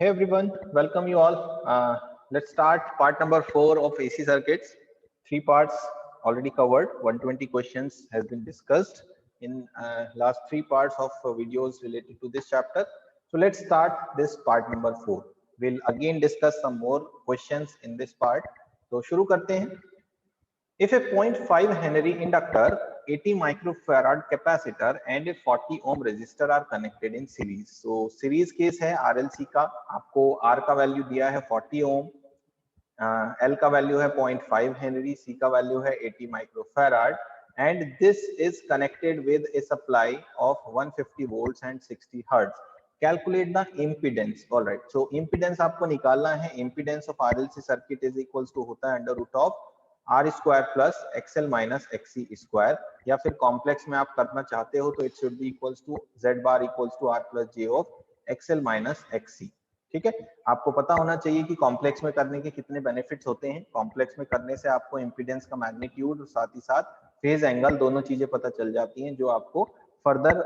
Hey everyone, welcome you all. Let's start part number 4 of AC circuits. 3 parts already covered. 120 questions has been discussed in last 3 parts of videos related to this chapter. So let's start this part number 4. We'll again discuss some more questions in this part. तो शुरू करते हैं. If a 0.5 Henry inductor, 80 microfarad capacitor and a 40 ohm resistor are connected in series. So series case है RLC का, आपको R का value दिया है 40 ohm, L का वैल्यू है 0.5 Henry, C का वैल्यू है 80 microfarad and this is connected with a supply of 150 volts and 60 hertz. Calculate the impedance. All right, so impedance आपको निकालना है. Impedance of RLC circuit is equals to होता है under root of R square plus XL minus XC square, या फिर complex में आप करना चाहते हो तो it should be equals to Z bar equals to R plus J of XL minus XC. ठीक है, आपको पता होना चाहिए कि कॉम्प्लेक्स में करने के कितने बेनिफिट्स होते हैं. कॉम्प्लेक्स में करने से आपको इंपीडेंस का मैग्नीट्यूड और साथ ही साथ फेज एंगल दोनों चीजें पता चल जाती हैं जो आपको फर्दर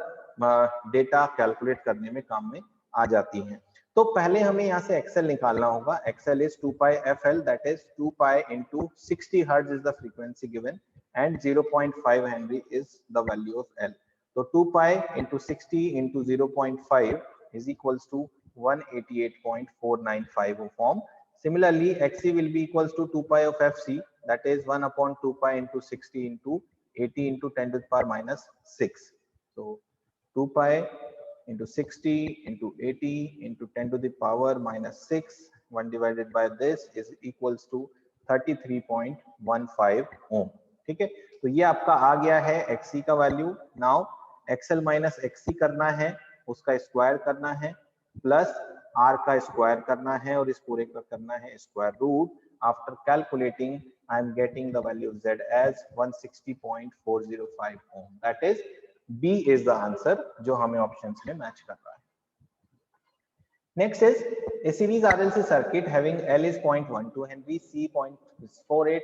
डेटा कैलकुलेट करने में काम में आ जाती हैं. तो पहले हमें यहाँ से XL निकालना होगा. XL is 2 pi FL, that is 2 pi into 60 hertz is the frequency given and 0.5 Henry is the value of L. So 2 pi into 60 into 0.5 is equals to 188.495 ohm. Similarly, XC will be equals to 2 pi of FC, that is 1 upon 2 pi into 60 into 80 into 10 to the power minus 6. So 2 pi into 60 into 80 into 10 to the power minus 6, 1 divided by this is equals to 33.15 ohm. ठीक है, तो ये आपका आ गया है XC का value. Now XL minus XC करना है, उसका स्क्वायर करना है, प्लस R का स्क्वायर करना है और इस पूरे का करना है square root. After calculating I am getting the value of Z as 160.405 ohm. That is B is the answer जो हमें ऑप्शंस में मैच कर रहा है. Next is a series RLC circuit having L is 0.12 Henry, C 0.48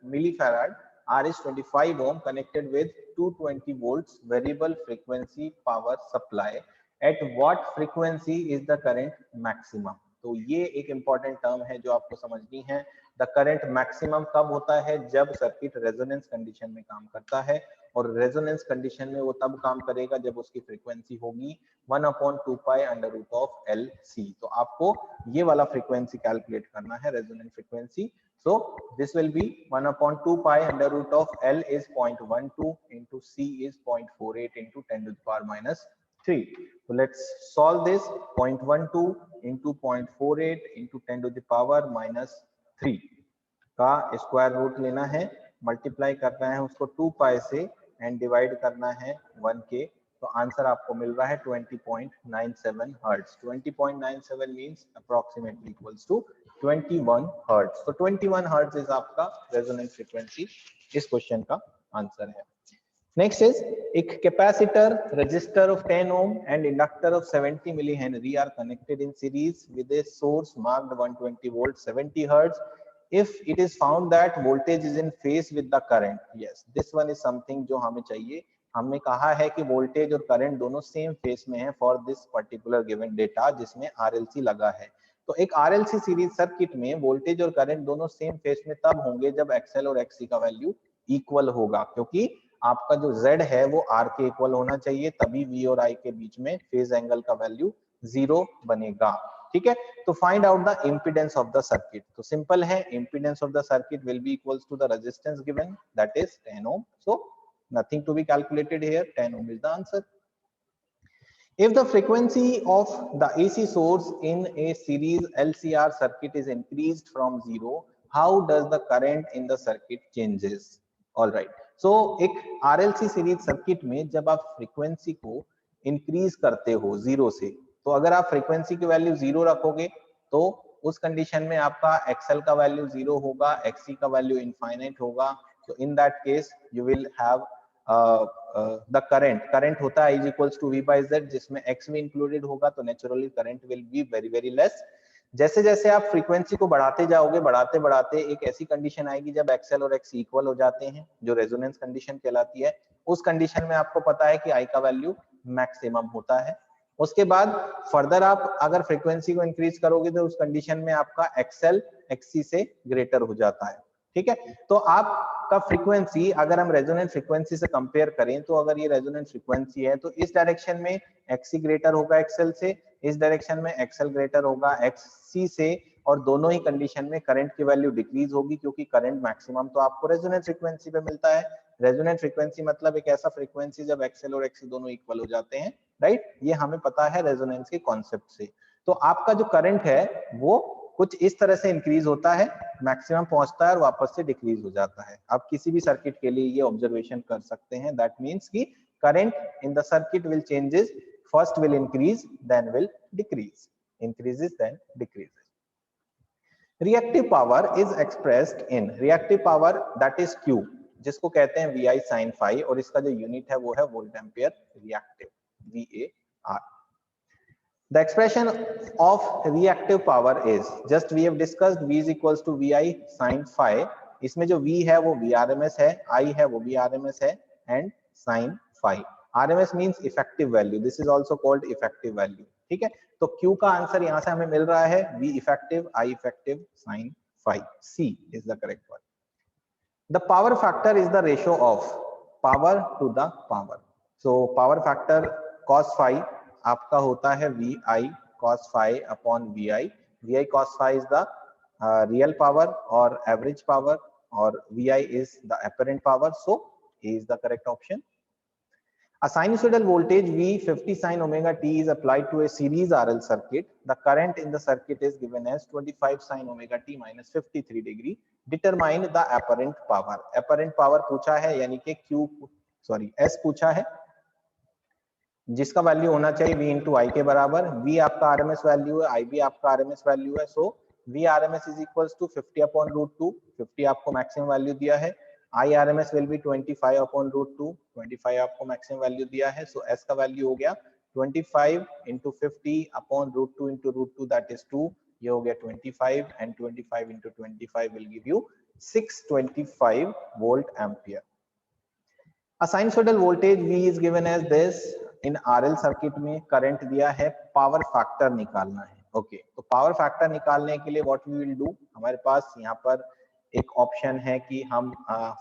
millifarad, R is 25 ohm connected with 220 volts variable frequency power supply. At what frequency is the current maximum? तो ये एक important term है जो आपको समझनी है. The current maximum कब होता है? जब सर्किट रेजोनेंस कंडीशन में काम करता है, और रेजोनेंस कंडीशन में वो तब काम करेगा जब उसकी फ्रीक्वेंसी होगी 1/2 pi under root of LC. तो आपको ये वाला फ्रीक्वेंसी कैलकुलेट करना है, resonance frequency. So this will be 1/2 pi under root of L is 0.12 into C is 0.48 into 10 to the power minus 3. So let's solve this. 0.12 into 0.48 into 10 to the power minus 3 का square root लेना है, multiply करना है उसको 2 पाई से and divide करना है 1 के. तो आंसर आपको मिल रहा है 20.97 hertz. 20.97 means approximately equals to 21 hertz. तो 21 हर्ट्ज इज आपका रेजोनेंस फ्रीक्वेंसी. इस क्वेश्चन का आंसर है. Next is a capacitor, resistor of 10 ohm and inductor of 70 millihenry are connected in series with a source marked 120 volt 70 hertz. If it is found that voltage is in phase with the current, yes, this one is something जो हमें चाहिए. हमने कहा है कि voltage और current दोनों same face में है for this particular given data जिसमें RLC लगा है. तो एक RLC सीरीज सर्किट में वोल्टेज और करंट दोनों सेम फेस में तब होंगे जब XL और XC का वैल्यू इक्वल होगा, क्योंकि आपका जो Z है वो R के इक्वल होना चाहिए, तभी V और I के बीच में फेज एंगल का वैल्यू 0 बनेगा. ठीक है, तो find out the impedance of the circuit. तो सिंपल है, impedance of the circuit will be equals to the resistance given, that is 10 ohm. So nothing to be calculated here, 10 ohm is the answer. If the frequency of the AC source in a series LCR circuit is increased from 0, how does the current in the circuit changes? All right, so एक RLC series circuit में जब आप frequency को increase करते हो 0 से, तो अगर आप फ्रीक्वेंसी की वैल्यू 0 रखोगे तो उस कंडीशन में आपका XL का वैल्यू 0 होगा, XC का वैल्यू इनफाइनाइट होगा. तो in that case you will have the current होता है is equals to V by Z, जिसमें X भी इंक्लूडेड होगा, तो naturally current will be very very less. जैसे जैसे आप फ्रीक्वेंसी को बढ़ाते जाओगे, बढ़ाते बढ़ाते एक ऐसी कंडीशन आएगी जब XL और XC इक्वल हो जाते हैं, जो रेजोनेंस कंडीशन कहलाती है. उस कंडीशन में आपको पता है कि I का वैल्यू मैक्सिमम होता है. उसके बाद फर्दर आप अगर फ्रीक्वेंसी को इंक्रीज करोगे तो उस कंडीशन में आपका एक्सएल एक्ससी से ग्रेटर हो जाता है, ठीक है। तो आपका फ्रीक्वेंसी अगर हम रेजोनेंट फ्रीक्वेंसी से कंपेयर करें तो अगर ये रेजोनेंट फ्रीक्वेंसी है तो इस डायरेक्शन में एक्ससी ग्रेटर होगा एक्सएल से, इस डायरेक्शन में एक्सएल ग्रेटर होगा एक्ससी से, और दोनों ही कंडीशन में करंट की वैल्यू डिक्रीज होगी क्योंकि करंट मैक्सिमम तो आपको रेजोनेंट फ्रीक्वेंसी पे मिलता है। रेजोनेंट फ्रीक्वेंसी मतलब एक ऐसा फ्रीक्वेंसी जब एक्सएल और एक्ससी दोनों इक्वल हो जाते हैं, राइट। ये हमें पता है रेजोनेंस के कॉन्सेप्ट से। तो आपका जो करंट है वो कुछ इस तरह से इंक्रीज होता है, मैक्सिमम पहुंचता है और वापस से डिक्रीज हो जाता है। आप किसी भी सर्किट के लिए ये ऑब्जर्वेशन कर सकते हैं। दैट मीन्स कि current in the circuit will changes, first will increase then will decrease, increases then decreases. Reactive power is expressed in, reactive power that is Q, जिसको कहते हैं VI sin phi, और इसका जो यूनिट है वो है volt ampere reactive, VAR. The expression of reactive power is, just we have discussed, V is equals to VI sin phi. इसमें जो V है वो VRMS है, I है वो VRMS है, and sin phi. RMS means effective value. This is also called effective value. ठीक है, तो Q का आंसर यहाँ से हमें मिल रहा है V effective, I effective, sin phi. C is the correct one. The power factor is the ratio of power to the power. So power factor cos phi आपका होता है VI cos phi upon VI. VI cos phi is the real power or average power, or VI is the apparent power. So A is the correct option. A sinusoidal voltage V 50 sin omega t is applied to a series RL circuit. The current in the circuit is given as 25 sin omega t minus 53 degree. Determine the apparent power. Apparent power पूछा है, यानी कि S पूछा है, जिसका value होना चाहिए V into आई के बराबर। V आपका RMS वैल्यू है, I भी आपका RMS वैल्यू है। So V RMS is equals to 50 upon root 2, 50 आपको मैक्सिमम वैल्यू दिया है। I RMS will be 25 upon root 2, 25 आपको मैक्सिमम वैल्यू दिया है। सो S का वैल्यू हो गया 25 into 50 upon root 2 into root 2, that is 2, ये हो गया 25, and 25 into 25 will give you 625 volt ampere. A sinusoidal voltage V is given as this. इन RL सर्किट में करंट दिया है, पावर फैक्टर निकालना है। ओके, तो पावर फैक्टर निकालने के लिए व्हाट वी विल डू, हमारे पास यहाँ पर एक ऑप्शन है कि हम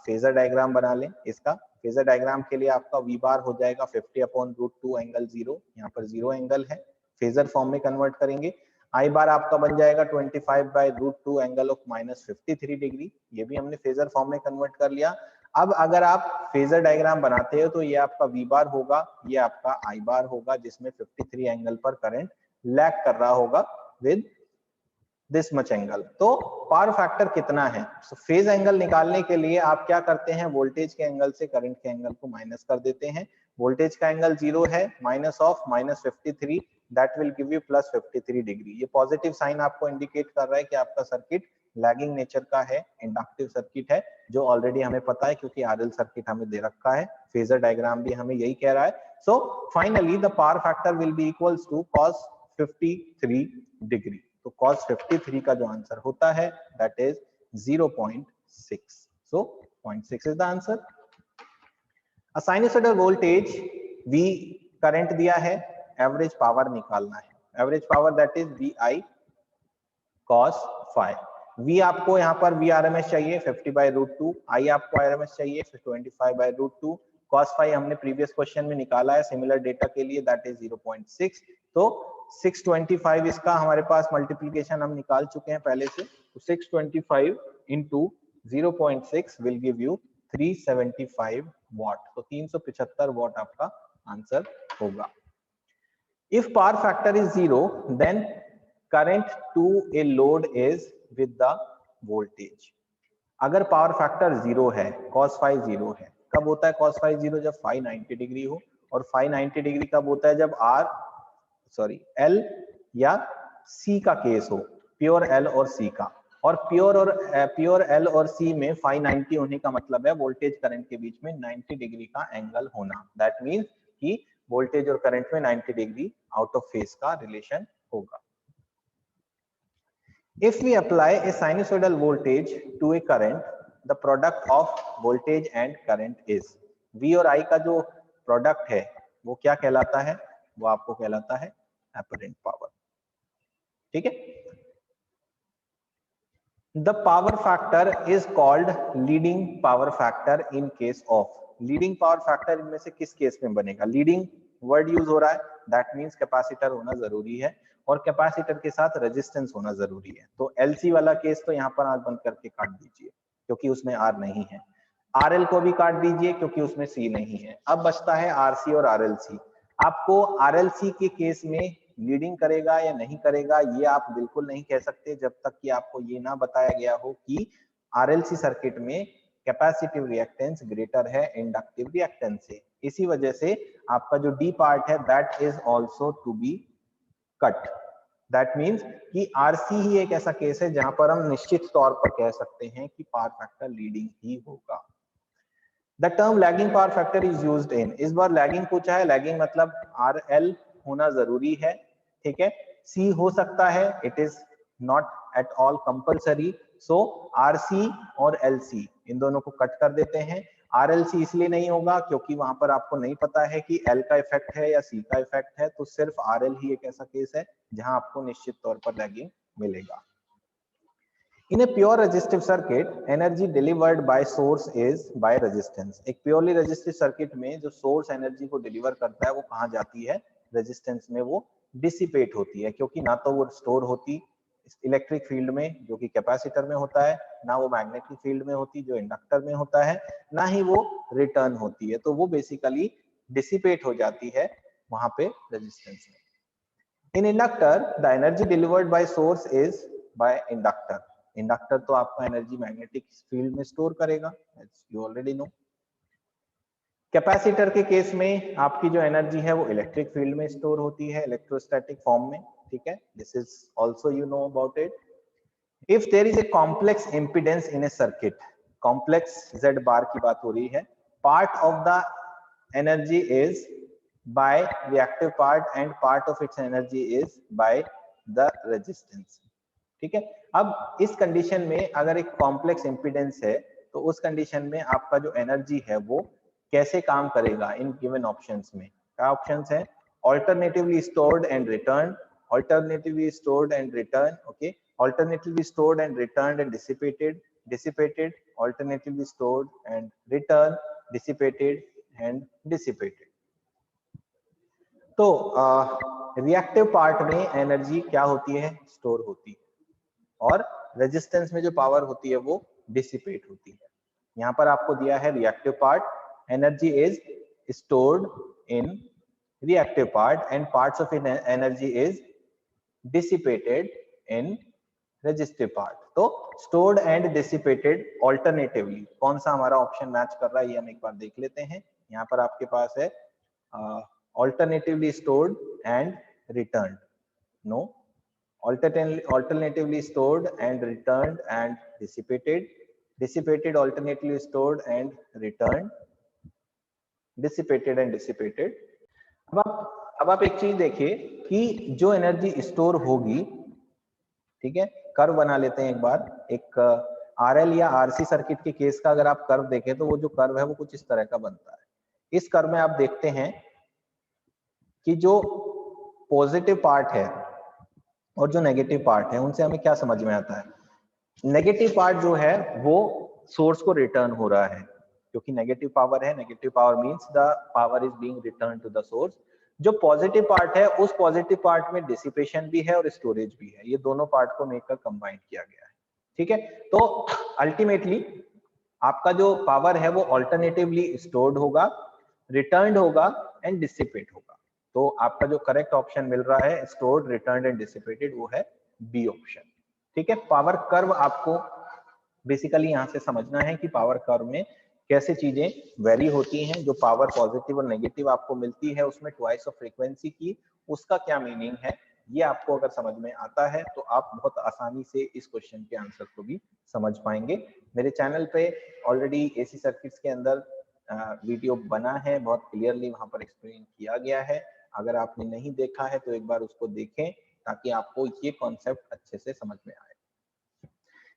फेजर डायग्राम बना लें। इसका फेजर डायग्राम के लिए आपका V बार हो जाएगा 50 अपॉन रूट 2 एंगल 0, यहाँ पर 0 एंगल है, फेजर फॉर्म में कन्वर्ट करेंगे। I बार आपका बन जाएगा 25 by root 2 angle of minus 53 degree, ये भी हमने फेजर फॉर्म में कन्वर्ट कर लिया। अब अगर आप फेजर डायग्राम बनाते हो तो ये आपका V बार होगा, ये आपका I बार होगा, जिसमें 53 एंगल पर करंट लैग कर रहा होगा विद दिस मच एंगल। तो पावर फैक्टर कितना है? तो फेज एंगल निकालने के लिए आप क्या करते हैं, वोल्टेज के एंगल से करंट के एंगल को माइनस कर देते हैं। वोल्टेज का एंगल 0 है, minus of minus 53, that will give you plus 53 degree. ये पॉजिटिव साइन आपको इंडिकेट कर रहा है कि आपका सर्किट लैगिंग नेचर का है, इंडक्टिव सर्किट है, जो ऑलरेडी हमें पता है क्योंकि आरएल सर्किट हमें दे रखा है। फेजर डायग्राम भी हमें यही कह रहा है। So finally the power factor will be equals to cos 53 degree. तो cos 53 का जो आंसर होता है that is 0.6। So 0.6 is the answer. A sinusoidal voltage V current दिया है, एवरेज पावर निकालना है। Average power that is VI cos phi। V आपको यहाँ पर VRMS चाहिए 50 बाय रूट 2, I आपको RMS चाहिए 25 बाय रूट 2, cos phi हमने प्रीवियस क्वेश्चन में निकाला है सिमिलर डेटा के लिए, दैट इज 0.6। तो 625 इसका हमारे पास मल्टीप्लीकेशन हम निकाल चुके हैं पहले से। तो 625 into 0.6 will give you 375 watt. तो 375 वॉट आपका आंसर होगा। If power factor is 0 then current to a load is with the voltage। अगर पावर फैक्टर 0 है, cos phi 0 है, कब होता है cos phi 0? जब phi 90 डिग्री हो। और phi 90 डिग्री कब होता है? जब L या C का केस हो, प्योर L और C का। और प्योर L और C में phi 90 होने का मतलब है वोल्टेज करंट के बीच में 90 डिग्री का एंगल होना। दैट मीन्स कि वोल्टेज और करंट में 90 डिग्री आउट ऑफ फेज का रिलेशन होगा। If we apply a sinusoidal voltage to a current, the product of voltage and current is V और I का जो प्रोडक्ट है वो क्या कहलाता है? वो आपको कहलाता है अपरेंट पावर। ठीक है, the power factor is called leading power factor in case of, leading power factor इनमें से किस केस में बनेगा? लीडिंग वर्ड यूज हो रहा है, दैट मींस कैपेसिटर होना जरूरी है और कैपेसिटर के साथ रेजिस्टेंस होना जरूरी है। तो एलसी वाला केस तो यहाँ पर आंख बंद करके काट दीजिए क्योंकि उसमें आर नहीं है, आरएल को भी काट दीजिए क्योंकि उसमें सी नहीं है। अब बचता है आरसी और आरएलसी। आपको आरएलसी के केस में लीडिंग करेगा या नहीं करेगा ये आप बिल्कुल नहीं कह सकते जब तक कि आपको ये ना बताया गया हो कि आरएलसी सर्किट में कैपेसिटिव रिएक्टेंस ग्रेटर है इंडक्टिव रिएक्टेंस से। इसी वजह से आपका जो डी पार्ट है that is also to be cut. That means कि आरसी ही एक ऐसा केस है जहां पर हम निश्चित तौर पर कह सकते हैं कि पावर फैक्टर लीडिंग ही होगा। The term lagging power factor is used in, इस बार लैगिंग पूछा है, लैगिंग मतलब आरएल होना जरूरी है, ठीक है, सी हो सकता है, it is not at all compulsory. So RC और एलसी इन दोनों को कट कर देते हैं। आरएलसी इसलिए नहीं होगा क्योंकि वहां पर आपको नहीं पता है कि एल का इफेक्ट है या सी का इफेक्ट है, तो सिर्फ आरएल ही एक ऐसा केस है जहां आपको निश्चित तौर पर लैगिंग मिलेगा। In a pure resistive circuit, energy delivered by source is by resistance. एक purely resistive circuit में जो source energy को deliver करता है वो कहाँ जाती है? Resistance में वो dissipate होती है, क्योंकि ना तो वो store होती इलेक्ट्रिक फील्ड में जो कि कैपेसिटर में होता है, ना वो मैग्नेटिक फील्ड में होती जो इंडक्टर में होता है, ना ही वो रिटर्न होती है, तो वो बेसिकली डिसिपेट हो जाती है वहां पे रेजिस्टेंस में। In inductor the energy delivered by source is by inductor. Inductor तो आपका एनर्जी मैग्नेटिक फील्ड में स्टोर करेगा, यू ऑलरेडी नो। कैपेसिटर के केस में आपकी जो एनर्जी है वो इलेक्ट्रिक फील्ड में स्टोर होती है इलेक्ट्रोस्टैटिक फॉर्म में, ठीक है, this is also you know about it. If there is a complex impedance in a circuit, complex Z bar की बात हो रही है, part of the energy is by reactive part and part of its energy is by the resistance, ठीक है। अब इस condition में अगर एक कॉम्प्लेक्स इंपीडेंस है तो उस कंडीशन में आपका जो एनर्जी है वो कैसे काम करेगा इन गिवन ऑप्शंस में? क्या ऑप्शंस है? Alternatively stored and return, alternatively stored and return, okay, alternatively stored and return and dissipated, dissipated, alternatively stored and return, dissipated and dissipated. तो रिएक्टिव पार्ट में एनर्जी क्या होती है? स्टोर होती है, और रेजिस्टेंस में जो पावर होती है वो डिसिपेट होती है। यहाँ पर आपको दिया है reactive part, energy is stored in reactive part and parts of energy is dissipated in resistive part. तो स्टोर्ड एंड डिसिपेटेड ऑल्टरनेटिवली कौन सा हमारा ऑप्शन मैच कर रहा है ये हम एक बार देख लेते हैं। यहाँ पर आपके पास है alternatively stored and returned, no, alternatively stored and returned and dissipated, dissipated, alternatively stored and returned, dissipated and dissipated। अब आप एक चीज देखिए कि जो एनर्जी स्टोर होगी, ठीक है, कर्व बना लेते हैं एक बार, एक आरएल या आरसी सर्किट के केस का अगर आप कर्व देखें तो वो जो कर्व है वो कुछ इस तरह का बनता है। इस कर्व में आप देखते हैं कि जो पॉजिटिव पार्ट है और जो नेगेटिव पार्ट है उनसे हमें क्या समझ में आता है? नेगेटिव पार्ट जो है वो सोर्स को रिटर्न हो रहा है क्योंकि नेगेटिव पावर है, negative power means the power is being return to the source. जो पॉजिटिव पार्ट है उस पॉजिटिव पार्ट में डिसिपेशन भी है और स्टोरेज भी है, ये दोनों पार्ट को मिलकर कंबाइन किया गया है, ठीक है। तो अल्टीमेटली आपका जो पावर है वो ऑल्टरनेटिवली स्टोर्ड होगा, रिटर्न्ड होगा एंड डिसिपेट होगा। तो आपका जो करेक्ट ऑप्शन मिल रहा है स्टोर्ड, रिटर्न्ड एंड डिसिपेटेड वो है बी ऑप्शन, ठीक है। पावर कर्व आपको बेसिकली यहां से समझना है कि पावर कर्व में कैसे चीजें वेरी होती हैं। जो पावर पॉजिटिव और नेगेटिव आपको मिलती है उसमें ट्वाइस ऑफ फ्रीक्वेंसी की, उसका क्या मीनिंग है ये आपको अगर समझ में आता है तो आप बहुत आसानी से इस क्वेश्चन के आंसर को भी समझ पाएंगे। मेरे चैनल पे ऑलरेडी एसी सर्किट्स के अंदर वीडियो बना है, बहुत क्लियरली वहां पर एक्सप्लेन किया गया है। अगर आपने नहीं देखा है तो एक बार उसको देखें ताकि आपको ये कॉन्सेप्ट अच्छे से समझ में आए।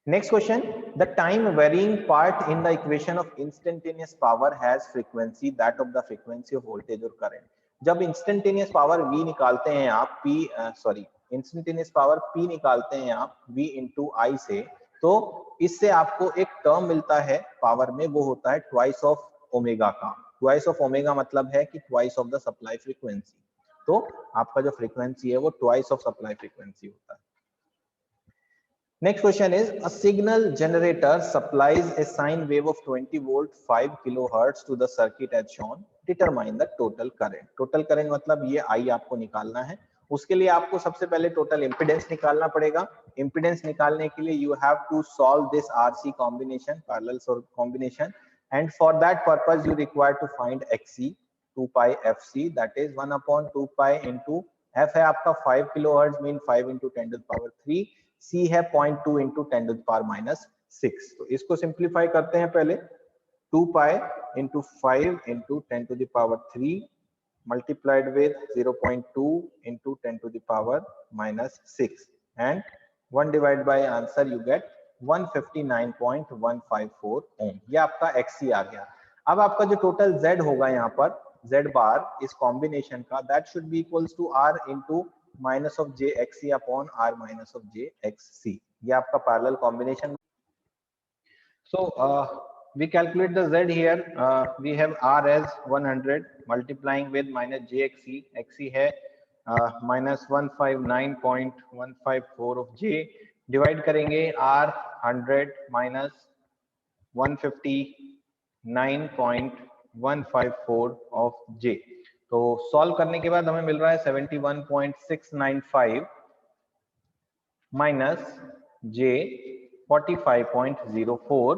Next question, the time varying part in the equation of instantaneous power has frequency that of the frequency of voltage or current। जब इंस्टेंटेनियस पावर V निकालते हैं आप इंस्टेंटेनियस पावर P निकालते हैं आप V इंटू आई से, तो इससे आपको एक टर्म मिलता है पावर में, वो होता है ट्वाइस ऑफ ओमेगा का। ट्वाइस ऑफ ओमेगा मतलब है कि twice of the supply frequency. तो आपका जो फ्रीक्वेंसी है वो ट्वाइस ऑफ सप्लाई फ्रीक्वेंसी होता है। Next question is, a signal generator supplies a sine wave of 20 volt 5 kilohertz to the circuit as shown. Determine the total current. Total current मतलब ये I आपको निकालना है। उसके लिए आपको सबसे पहले टोटल इम्पीडेंस निकालना पड़ेगा। इम्पीडेंस निकालने के लिए you have to solve this RC combination, parallel combination, and for that purpose you require to find XC, 2 pi FC, that is 1 upon 2 pi into F है आपका 5 kilohertz, mean 5 into 10 to the power 3, C है 0.2 into 10 to the power minus 6। तो इसको simplify करते हैं पहले, 2 pi into 5 into 10 to the power 3 multiplied with 0.2 into 10 to the power minus 6 and 1 divided by answer you get 159.154 ohm। ये आपका XC आ गया। अब आपका जो टोटल Z होगा यहाँ पर, Z बार इस कॉम्बिनेशन का, that should be equals to R into minus of J XC upon R minus of J XC। ये आपका parallel combination. So we calculate the Z here. We have R as 100 multiplying with minus JXC. XC है minus 159.154 of J, divide करेंगे R 100 minus 159.154 of J। तो solve करने के बाद हमें मिल रहा है 71.695 minus J 45.04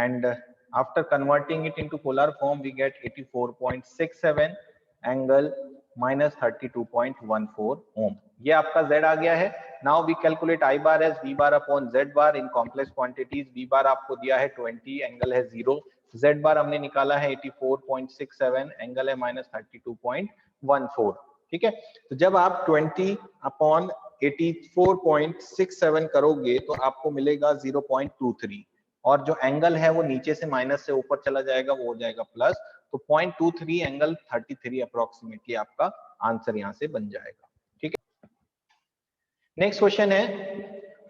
and after converting it into polar form we get 84.67 angle minus 32.14 ohm। ये आपका Z आ गया है। Now we calculate I bar as V bar upon Z bar in complex quantities। V bar आपको दिया है 20, angle है 0। Z bar हमने निकाला है 84.67, एंगल है minus 32.14। ठीक है, तो जब आप 20 अपॉन 84.67 करोगे तो आपको मिलेगा 0.23, और जो एंगल है वो नीचे से माइनस से ऊपर चला जाएगा, वो हो जाएगा प्लस। तो 0.23 एंगल 33 अप्रोक्सीमेटली आपका आंसर यहाँ से बन जाएगा। ठीक है, नेक्स्ट क्वेश्चन है,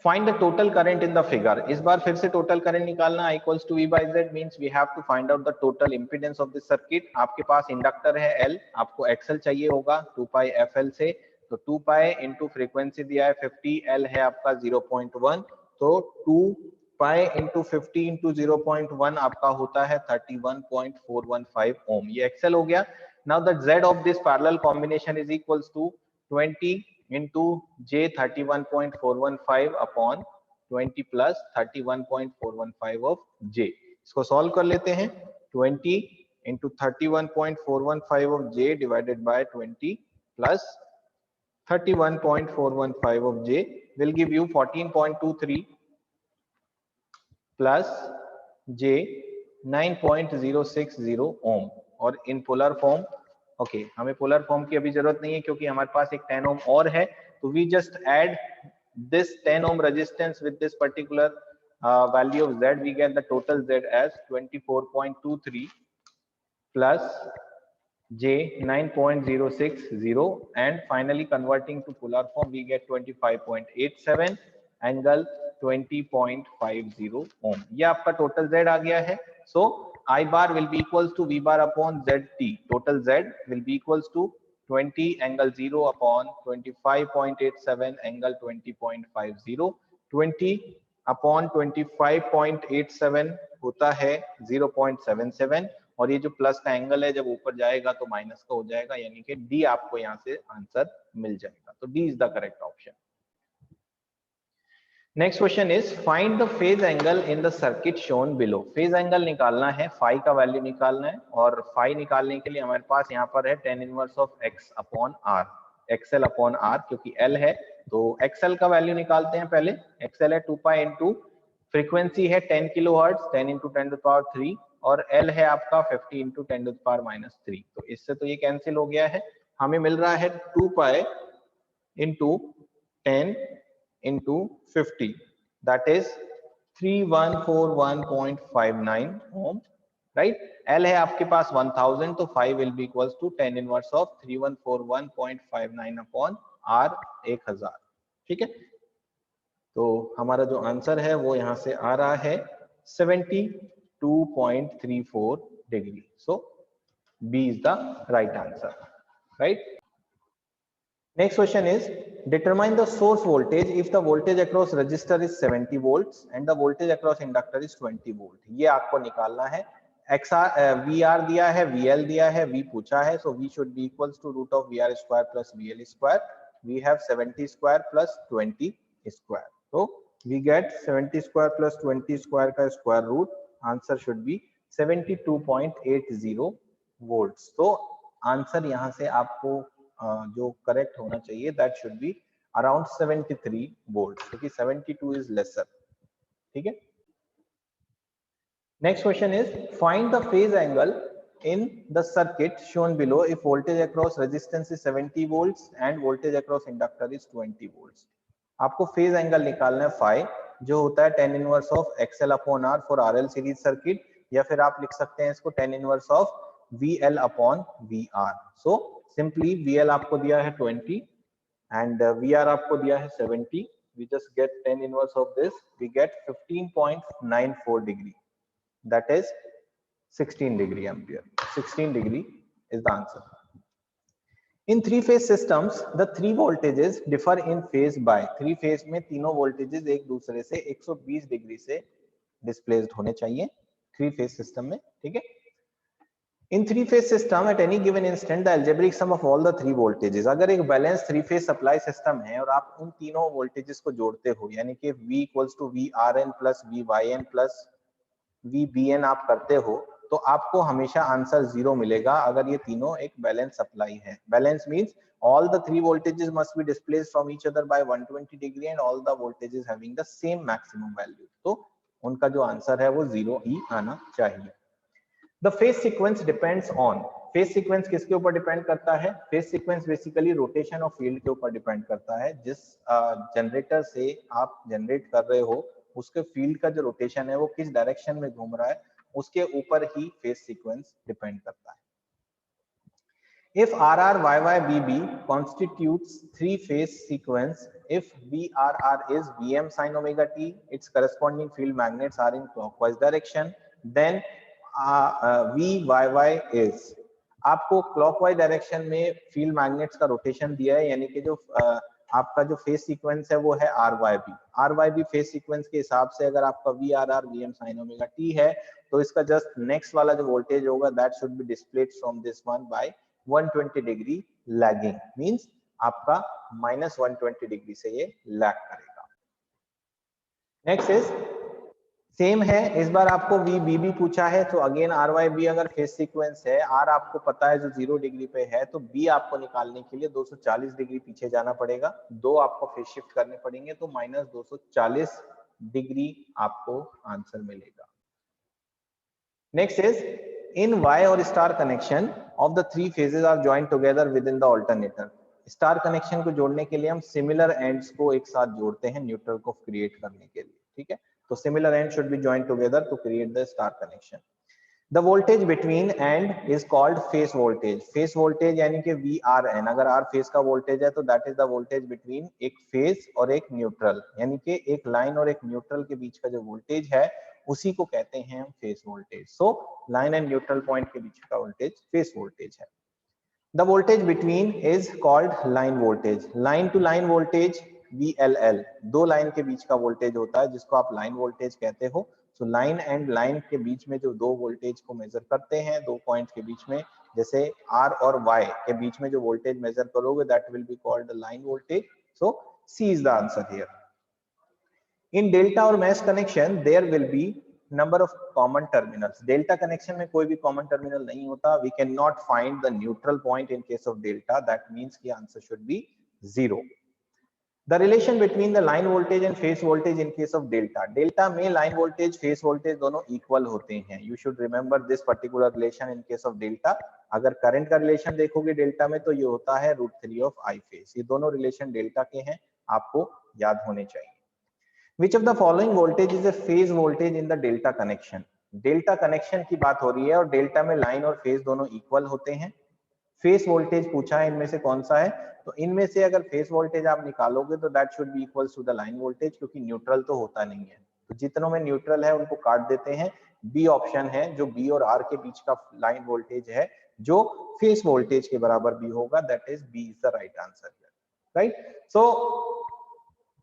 find the total current in the figure. इस बार फिर से टोटल करंट निकालना, I equals to V by Z means we have to find out the total impedance of this circuit. आपके पास इंडक्टर है L, आपको XL चाहिए होगा 2 pi FL से, तो 2 pi इंटू फ्रीक्वेंसी दिया है 50, L है आपका 0.1, तो 2 pi इंटू 50 इंटू 0.1 आपका होता है 31.415 ओम। ये XL हो गया। Now the Z of this parallel combination is equals to 20 into J 31.415 upon 20 plus 31.415 of J। इसको सॉल्व कर लेते हैं। 20 into 31.415 of J divided by 20 plus 31.415 of J will give you 14.23 plus J 9.060 ohm। और in polar form, okay हमें polar form की अभी जरूरत नहीं है क्योंकि हमारे पास एक 10 ओम और है, तो we just add this 10 ohm resistance with this particular value of Z, we get the total Z as 24.23 plus J 9.060 and finally converting to polar form we get 25.87 angle 20.50 ओम। ये आपका टोटल Z आ गया है। सो I bar will be equals to V bar upon ZT। Total Z will be equals to 20 angle 0 upon 25.87 angle 20.50। 20 upon 25.87 होता है 0.77, और ये जो plus का एंगल है जब ऊपर जाएगा तो माइनस का हो जाएगा, यानी कि डी आपको यहाँ से आंसर मिल जाएगा। तो D is the correct option. Next question is, find the phase angle in the circuit shown below. Phase angle निकालना है, फाई का वैल्यू निकालना है, और फाई निकालने के लिए हमारे पास यहाँ पर है tan inverse of x upon r, xl upon r, क्योंकि l है तो xl का वैल्यू निकालते हैं पहले। xl है 2 pi इंटू फ्रीक्वेंसी है 10 kilohertz, 10 into 10 to the power 3, और l है आपका 50 into 10 to the power minus 3। तो इससे तो ये कैंसिल हो गया है, हमें मिल रहा है 2 pi into 10 into 50, that is 3141.59 ohm, right. L है आपके पास 1000, तो 5 will be equals to 10 inverse of 3141.59 upon R 1000। ठीक है, तो हमारा जो आंसर है वो यहां से आ रहा है 72.34 degree. So B is the right answer, right? Next question is, determine the source voltage if the voltage across resistor is 70 volts and the voltage across inductor is 20 volt. ये आपको निकालना है। VR दिया है, VL दिया है, V पूछा है, so V should be equals to root of VR square plus VL square. We have 70 square plus 20 square. So we get 70 square plus 20 square का square root. Answer should be 72.80 volts. तो answer यहाँ से आपको जो correct होना चाहिए that should be around 73 volt, क्योंकि 72 is lesser. ठीक है, next question is find the phase angle in the circuit shown below if voltage across resistance is 70 volts and voltage across inductor is 20 volts. आपको phase angle निकालना है phi, जो होता है tan inverse of XL upon R for RL series circuit, या फिर आप लिख सकते हैं इसको tan inverse of VL upon VR. So simply VL आपको दिया है 20 and VR आपको दिया है 70. We just get tan inverse of this. We get 15.94 degree. That is 16 degree ampere. 16 degree is the answer. In three-phase systems, the three voltages differ in phase by three phase में तीनों voltages एक दूसरे से 120 degree से displaced होने चाहिए three phase system में। ठीक है, In three-phase system, at any given instant, the algebraic sum of all the three voltages. अगर एक balance three phase supply system है और आप उन तीनों वोल्टेजेस को जोड़ते हो, यानी कि V equals to VRN plus VYN plus VBN आप करते हो, तो आपको हमेशा आंसर 0 मिलेगा अगर ये तीनों एक बैलेंस सप्लाई है। Balance means all the three voltages must be displaced from each other by 120 degree and all the voltages having the same maximum value. तो उनका जो आंसर है वो 0 ही आना चाहिए। The phase sequence depends on, phase sequence किसके ऊपर depend करता है? phase sequence basically rotation of field के ऊपर डिपेंड करता है। जिस जनरेटर से आप जनरेट कर रहे हो उसके फील्ड का जो रोटेशन है वो किस डायरेक्शन में घूम रहा है, उसके ऊपर ही फेज सीक्वेंस डिपेंड करता है। If RRYYBB constitutes three-phase sequence, if VRR is Vm sin omega t, its corresponding field magnets are in clockwise direction, then VYY is, आपको क्लॉकवाइज डायरेक्शन में फील्ड मैग्नेट्स का रोटेशन दिया है, यानी कि जो आपका जो फेज सीक्वेंस है वो है RYB। RYB फेज सीक्वेंस के हिसाब से अगर आपका VRR Vm sin omega t है, तो इसका जस्ट नेक्स्ट वाला जो वोल्टेज होगा that should be displayed from this one by 120 degree lagging, means आपका -120 डिग्री से ये लैग करेगा। नेक्स्ट इज सेम है, इस बार आपको VBB पूछा है, तो अगेन RYB अगर फेज सीक्वेंस है, R आपको पता है जो 0 डिग्री पे है, तो B आपको निकालने के लिए 240 डिग्री पीछे जाना पड़ेगा, दो आपको फेज शिफ्ट करने पड़ेंगे, तो -240 डिग्री आपको आंसर मिलेगा। नेक्स्ट इज इन Y और star connection of the three phases are joined together with in the alternator. Star connection को जोड़ने के लिए हम सिमिलर एंड्स को एक साथ जोड़ते हैं न्यूट्रल को क्रिएट करने के लिए। ठीक है, तो similar ends should be joined together to create the star connection. The voltage between end is called phase voltage. Phase voltage यानी कि VRN, अगर R phase का voltage है तो that is the voltage between एक phase और एक neutral, यानी कि एक लाइन और एक न्यूट्रल के बीच का जो वोल्टेज है उसी को कहते हैं हम phase voltage. So line and neutral point के बीच का वोल्टेज फेज वोल्टेज है। The voltage between is called line voltage. Line to line voltage VLL, दो लाइन के बीच का वोल्टेज होता है जिसको आप लाइन वोल्टेज कहते हो। सो लाइन एंड लाइन के बीच में जो दो वोल्टेज को मेजर करते हैं, दो पॉइंट के बीच में, जैसे R और Y के बीच में जो वोल्टेज मेजर करोगे that will be called line voltage. So C is the answer here. In delta और mesh connection there will be number of common terminals. Delta connection में कोई भी कॉमन टर्मिनल नहीं होता। We can not find the neutral point in case of delta, that means कि answer should be 0। The relation between the line voltage and phase voltage in case of delta. Delta में line voltage, phase voltage दोनों equal होते हैं। You should remember this particular relation in case of delta. अगर current का relation देखोगे delta में तो ये होता है √3 of I phase। ये दोनों relation delta के हैं, आपको याद होने चाहिए। Which of the following voltage is a phase voltage in the delta connection? Delta connection की बात हो रही है और डेल्टा में लाइन और फेज दोनों इक्वल होते हैं। फेस वोल्टेज पूछा है इनमें से कौन सा है, तो इनमें से अगर फेस वोल्टेज आप निकालोगे तो that should be equals to the line voltage, क्योंकि न्यूट्रल तो होता नहीं है, तो जितनों में न्यूट्रल है उनको काट देते हैं। बी ऑप्शन है जो बी और आर के बीच का लाइन वोल्टेज है जो फेस वोल्टेज के बराबर भी होगा, that is B is the right answer, right. So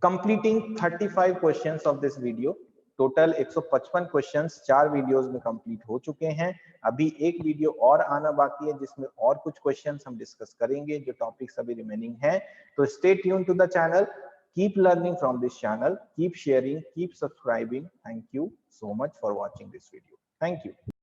completing 35 questions of this video, total 155 questions 4 videos में कंप्लीट हो चुके हैं। अभी एक वीडियो और आना बाकी है जिसमें और कुछ क्वेश्चंस हम डिस्कस करेंगे, जो टॉपिक्स अभी रिमेनिंग है। तो stay tune to the channel, keep learning from this channel, keep sharing, keep subscribing. Thank you so much for watching this video. Thank you.